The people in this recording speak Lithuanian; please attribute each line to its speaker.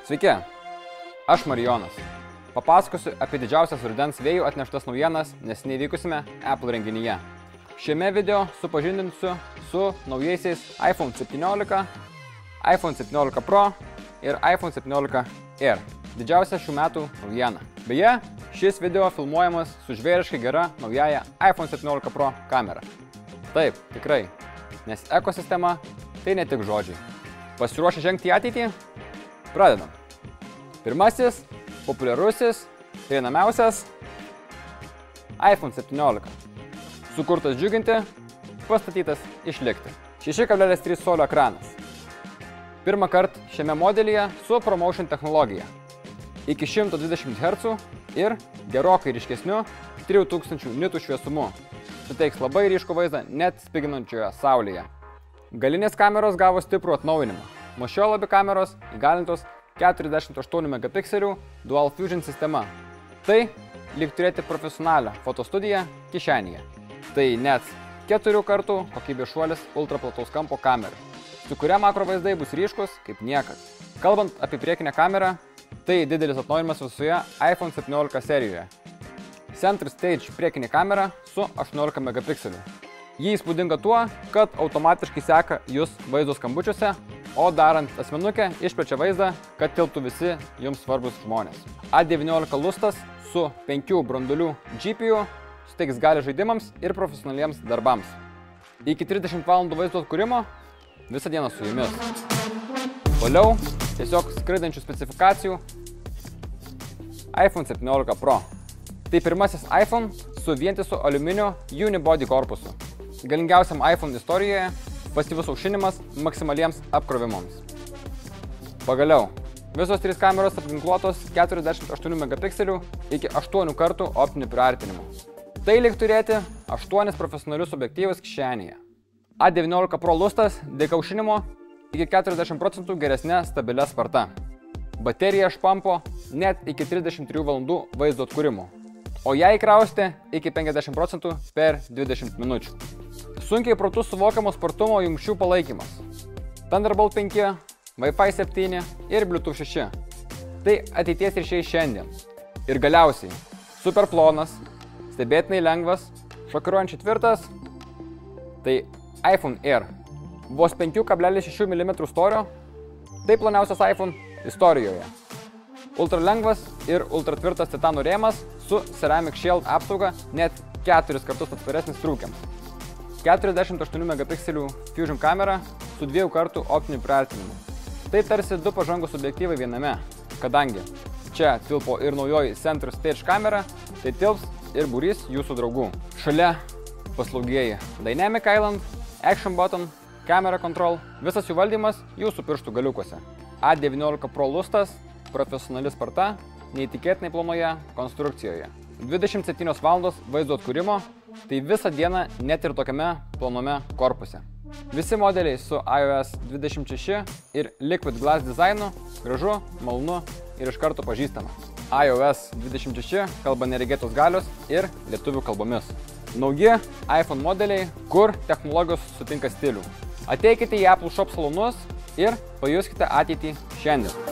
Speaker 1: Sveiki, aš Marijonas. Papasakosiu apie didžiausias rudens vėjų atneštas naujienas neseniai vykusime Apple renginyje. Šiame video supažindinsiu su naujaisiais iPhone 17, iPhone 17 Pro ir iPhone 17 Air. Didžiausia šių metų naujiena. Beje, šis video filmuojamas su žvėriškai gera naujaja iPhone 17 Pro kamera. Taip, tikrai, nes ekosistema tai ne tik žodžiai. Pasiruošę žengti į ateitį? Pradedam. Pirmasis, populiarusis, prieinamiausias iPhone 17. Sukurtas džiuginti, pastatytas išlikti. 6,3 colio ekranas. Pirmą kartą šiame modelyje su ProMotion technologija. Iki 120 Hz ir gerokai ryškesniu 3000 nitų šviesumu. Suteiks labai ryškų vaizdą net spiginančioje saulėje. Galinės kameros gavo stiprų atnaujinimą. Nuo šiol abi kameros įgalintos 48 megapikselių Dual Fusion sistema. Tai lyg turėti profesionalią fotostudiją kišenėje. Tai net 4 kartų kokybės šuolis ultraplataus kampo kamerai, su kuria makro vaizdai bus ryškus kaip niekad. Kalbant apie priekinę kamerą, tai didelis atnaujinimas visoje iPhone 17 serijoje. Center Stage priekinė kamera su 18 megapikselių. Ji įspūdinga tuo, kad automatiškai seka jūs vaizdo skambučiuose, o darant asmenukę išplečia vaizdą, kad tilptų visi jums svarbus žmonės. A19 lustas su 5 branduolių GPU suteiks galią žaidimams ir profesionaliems darbams. Iki 30 valandų vaizdo atkūrimo visą dieną su jumis. Toliau tiesiog skraidančių specifikacijų iPhone 17 Pro. Tai pirmasis iPhone su vientisu aliuminio unibody korpusu. Galingiausiam iPhone istorijoje pasyvus aušinimas maksimaliems apkrovimams. Pagaliau, visos 3 kameros apginkluotos 48 megapikselių iki 8 kartų optiniu priartinimu. Tai lyg turėti 8 profesionalius objektyvus kišenėje. A19 Pro lustas dėka aušinimo iki 40% geresnė stabilia sparta. Baterija špampo net iki 33 valandų vaizdo atkūrimo, o ją įkrausti iki 50% per 20 minučių. Sunkiai protu suvokiamo spartumo jungčių palaikymas. Thunderbolt 5, Wi-Fi 7 ir Bluetooth 6. Tai ateities ryšiai šiandien. Ir galiausiai, super plonas, stebėtinai lengvas, šokiruojančiai tvirtas, tai iPhone Air. Vos 5,6 mm storio, tai ploniausias iPhone istorijoje. Ultra lengvas ir ultra tvirtas titano rėmas su Ceramic Shield apsauga net 4 kartus atsparesnis trūkiams. 48 megapikselių Fusion kamera su 2 kartų optiniu priartinimu. Tai tarsi 2 pažangūs objektyvai viename, kadangi čia tilpo ir naujoji Center Stage kamera, tai tilps ir būrys jūsų draugų. Šalia paslaugieji Dynamic Island, Action Button, Camera Control, visas jų valdymas jūsų pirštų galiukuose. A19 Pro lustas, profesionali sparta, neįtikėtinai plonoje konstrukcijoje. 27 valandos vaizdo atkūrimo, tai visą dieną net ir tokiame plonome korpuse. Visi modeliai su iOS 26 ir Liquid Glass dizainu gražu, malonu ir iš karto pažįstama. iOS 26 kalba neregėtos galios ir lietuvių kalbomis. Nauji iPhone modeliai, kur technologijos sutinka stilių. Ateikite į Apple Shop salonus ir pajuskite ateitį šiandien.